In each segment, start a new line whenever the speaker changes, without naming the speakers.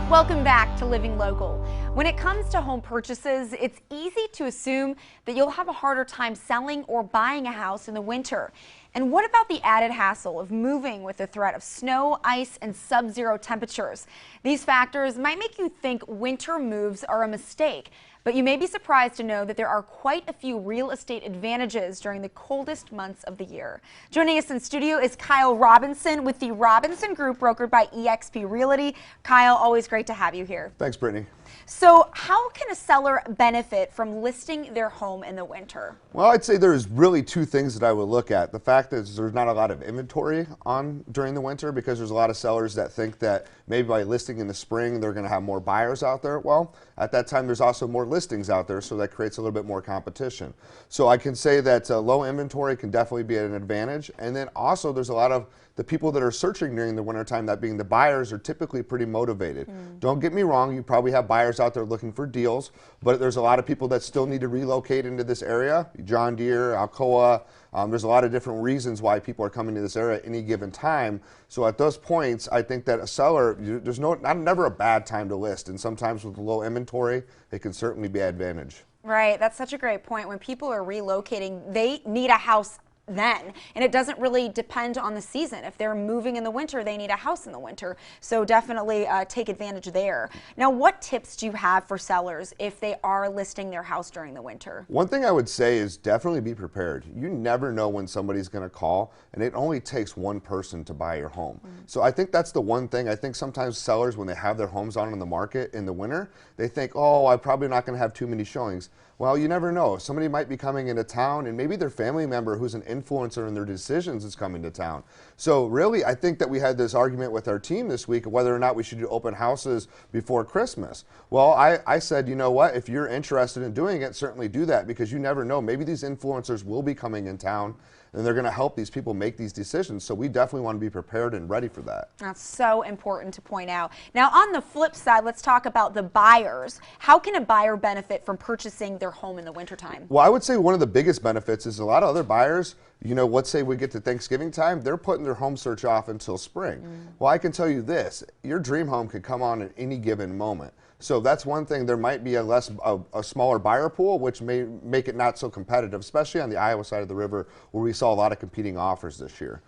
Welcome back to Living Local. When it comes to home purchases, it's easy to assume that you'll have a harder time selling or buying a house in the winter. And what about the added hassle of moving with the threat of snow, ice, and sub-zero temperatures? These factors might make you think winter moves are a mistake, but you may be surprised to know that there are quite a few real estate advantages during the coldest months of the year. Joining us in studio is Kyle Robinson with the Robinson Group, brokered by eXp Realty. Kyle, always great to have you here.
Thanks, Brittany.
So how can a seller benefit from listing their home in the winter?
Well, I'd say there's really two things that I would look at. The fact that there's not a lot of inventory on during the winter, because there's a lot of sellers that think that maybe by listing in the spring they're going to have more buyers out there. Well, at that time there's also more listings out there, so that creates a little bit more competition. So I can say that low inventory can definitely be an advantage. And then also there's a lot of the people that are searching during the wintertime, that being the buyers, are typically pretty motivated. Don't get me wrong, you probably have buyers out there looking for deals, but there's a lot of people that still need to relocate into this area. John Deere, Alcoa, there's a lot of different reasons why people are coming to this area at any given time. So at those points, I think that a seller, there's never a bad time to list, and sometimes with low inventory, it can certainly be an advantage.
Right, that's such a great point. When people are relocating, they need a house then, and it doesn't really depend on the season. If they're moving in the winter, they need a house in the winter, so definitely take advantage there. Now, what tips do you have for sellers if they are listing their house during the winter?
One thing I would say is definitely be prepared. You never know when somebody's going to call, and it only takes one person to buy your home. So I think that's the one thing. I think sometimes sellers, when they have their homes on in the market in the winter, they think, oh, I'm probably not going to have too many showings. Well, you never know. Somebody might be coming into town, and maybe their family member who's an influencer in their decisions is coming to town. So really, I think that we had this argument with our team this week of whether or not we should do open houses before Christmas. Well, I said, you know what, if you're interested in doing it, certainly do that, because you never know. Maybe these influencers will be coming in town, and they're going to help these people make these decisions. So we definitely want to be prepared and ready for that.
That's so important to point out. Now, on the flip side, let's talk about the buyers. How can a buyer benefit from purchasing their home in the wintertime?
Well, I would say one of the biggest benefits is a lot of other buyers, you know, let's say we get to Thanksgiving time, they're putting their home search off until spring. Well, I can tell you this, your dream home could come on at any given moment. So that's one thing. There might be a smaller buyer pool, which may make it not so competitive, especially on the Iowa side of the river, where we saw a lot of competing offers this year.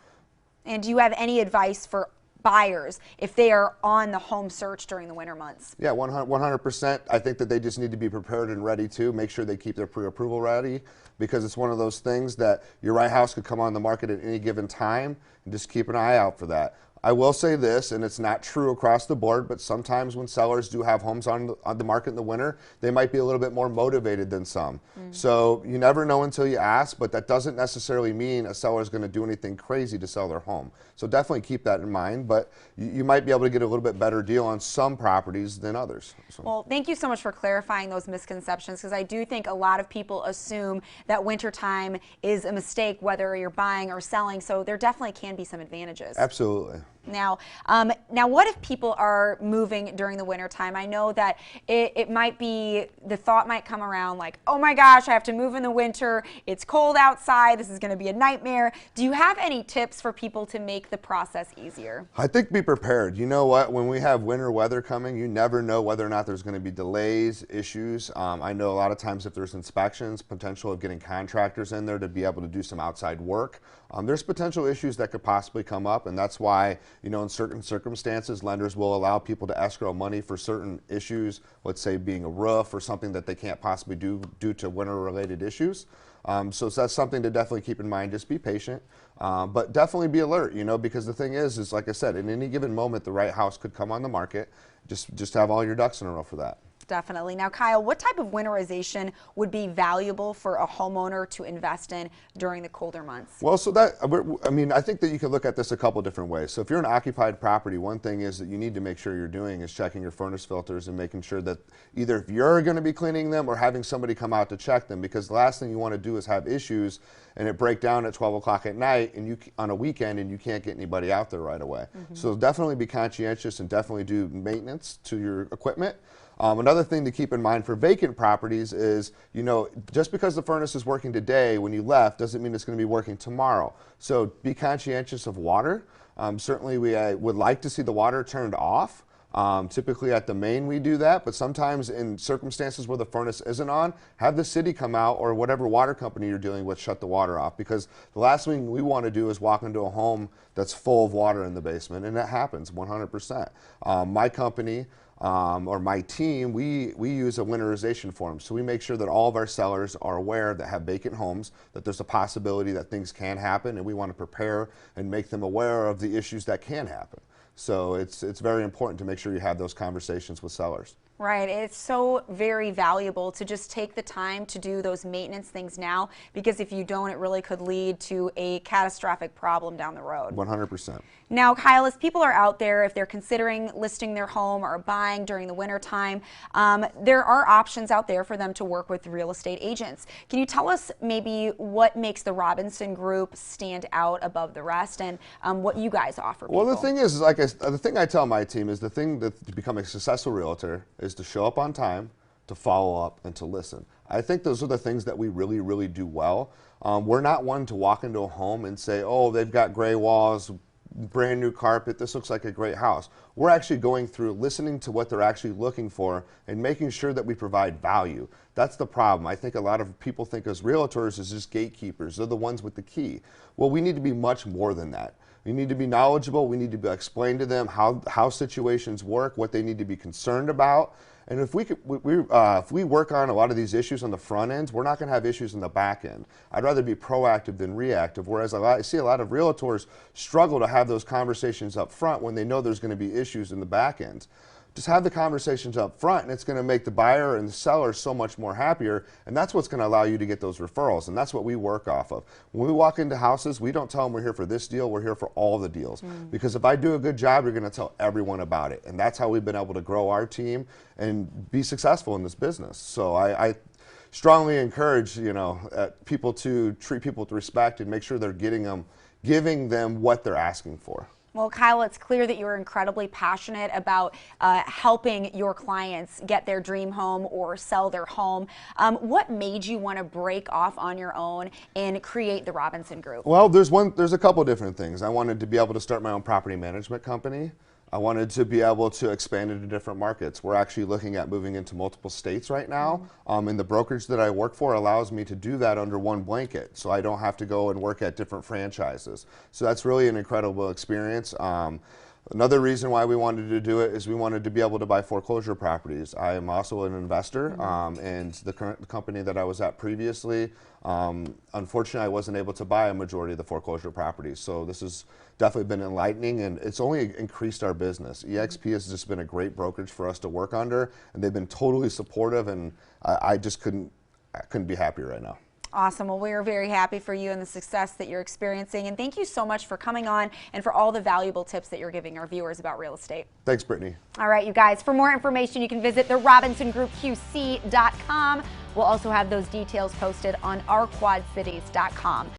And do you have any advice for buyers if they are on the home search during the winter months?
Yeah, 100%. I think that they just need to be prepared and ready to make sure they keep their pre-approval ready, because it's one of those things that your right house could come on the market at any given time, and just keep an eye out for that. I will say this, and it's not true across the board, but sometimes when sellers do have homes on the market in the winter, they might be a little bit more motivated than some. So you never know until you ask, but that doesn't necessarily mean a seller is going to do anything crazy to sell their home. So definitely keep that in mind, but you might be able to get a little bit better deal on some properties than others. So.
Well, thank you so much for clarifying those misconceptions, because I do think a lot of people assume that wintertime is a mistake, whether you're buying or selling, so there definitely can be some advantages.
Absolutely.
Now, what if people are moving during the winter time? I know that it might be, the thought might come around like, oh my gosh, I have to move in the winter. It's cold outside. This is going to be a nightmare. Do you have any tips for people to make the process easier?
I think be prepared. You know what? When we have winter weather coming, you never know whether or not there's going to be delays, issues. I know a lot of times if there's inspections, potential of getting contractors in there to be able to do some outside work, there's potential issues that could possibly come up, and that's why, you know, in certain circumstances, lenders will allow people to escrow money for certain issues, let's say being a roof or something that they can't possibly do due to winter-related issues. So that's something to definitely keep in mind. Just be patient, but definitely be alert, you know, because the thing is like I said, in any given moment, the right house could come on the market. Just have all your ducks in a row for that.
Definitely. Now, Kyle, what type of winterization would be valuable for a homeowner to invest in during the colder months?
Well, I think that you can look at this a couple different ways. So if you're an occupied property, one thing is that you need to make sure you're doing is checking your furnace filters and making sure that either if you're going to be cleaning them or having somebody come out to check them, because the last thing you want to do is have issues and it break down at 12 o'clock at night and on a weekend and you can't get anybody out there right away. So definitely be conscientious and definitely do maintenance to your equipment. Another thing to keep in mind for vacant properties is, you know, just because the furnace is working today when you left doesn't mean it's going to be working tomorrow. So be conscientious of water. Certainly we would like to see the water turned off. Typically at the main we do that, but sometimes in circumstances where the furnace isn't on, have the city come out or whatever water company you're dealing with shut the water off, because the last thing we want to do is walk into a home that's full of water in the basement, and that happens 100%. My company or my team, we use a winterization form. So we make sure that all of our sellers are aware that have vacant homes, that there's a possibility that things can happen, and we want to prepare and make them aware of the issues that can happen. So it's very important to make sure you have those conversations with sellers.
Right. It's so very valuable to just take the time to do those maintenance things now, because if you don't, it really could lead to a catastrophic problem down the road.
100%.
Now, Kyle, as people are out there, if they're considering listing their home or buying during the winter time, there are options out there for them to work with real estate agents. Can you tell us maybe what makes the Robinson Group stand out above the rest, and what you guys offer people?
Well, the thing is, the thing I tell my team is the thing that to become a successful realtor is to show up on time, to follow up, and to listen. I think those are the things that we really, really do well. We're not one to walk into a home and say, oh, they've got gray walls, brand new carpet, this looks like a great house. We're actually going through, listening to what they're actually looking for and making sure that we provide value. That's the problem. I think a lot of people think as realtors as just gatekeepers. They're the ones with the key. Well, we need to be much more than that. We need to be knowledgeable. We need to explain to them how situations work, what they need to be concerned about. And if we work on a lot of these issues on the front end, we're not going to have issues in the back end. I'd rather be proactive than reactive, whereas I see a lot of realtors struggle to have those conversations up front when they know there's going to be issues in the back end. Just have the conversations up front, and it's going to make the buyer and the seller so much more happier, and that's what's going to allow you to get those referrals, and that's what we work off of. When we walk into houses, we don't tell them we're here for this deal, we're here for all the deals. Because if I do a good job, you're going to tell everyone about it, and that's how we've been able to grow our team and be successful in this business. So I strongly encourage people to treat people with respect and make sure they're giving them what they're asking for.
Well, Kyle, it's clear that you're incredibly passionate about helping your clients get their dream home or sell their home. What made you want to break off on your own and create the Robinson Group?
Well, there's a couple different things. I wanted to be able to start my own property management company. I wanted to be able to expand into different markets. We're actually looking at moving into multiple states right now, and the brokerage that I work for allows me to do that under one blanket, so I don't have to go and work at different franchises. So that's really an incredible experience. Another reason why we wanted to do it is we wanted to be able to buy foreclosure properties. I am also an investor, and the current company that I was at previously, unfortunately I wasn't able to buy a majority of the foreclosure properties. So this has definitely been enlightening, and it's only increased our business. eXp has just been a great brokerage for us to work under, and they've been totally supportive, and I couldn't be happier right now.
Awesome. Well, we are very happy for you and the success that you're experiencing. And thank you so much for coming on and for all the valuable tips that you're giving our viewers about real estate.
Thanks, Brittany.
All right, you guys, for more information, you can visit theRobinsonGroupQC.com. We'll also have those details posted on ourquadcities.com.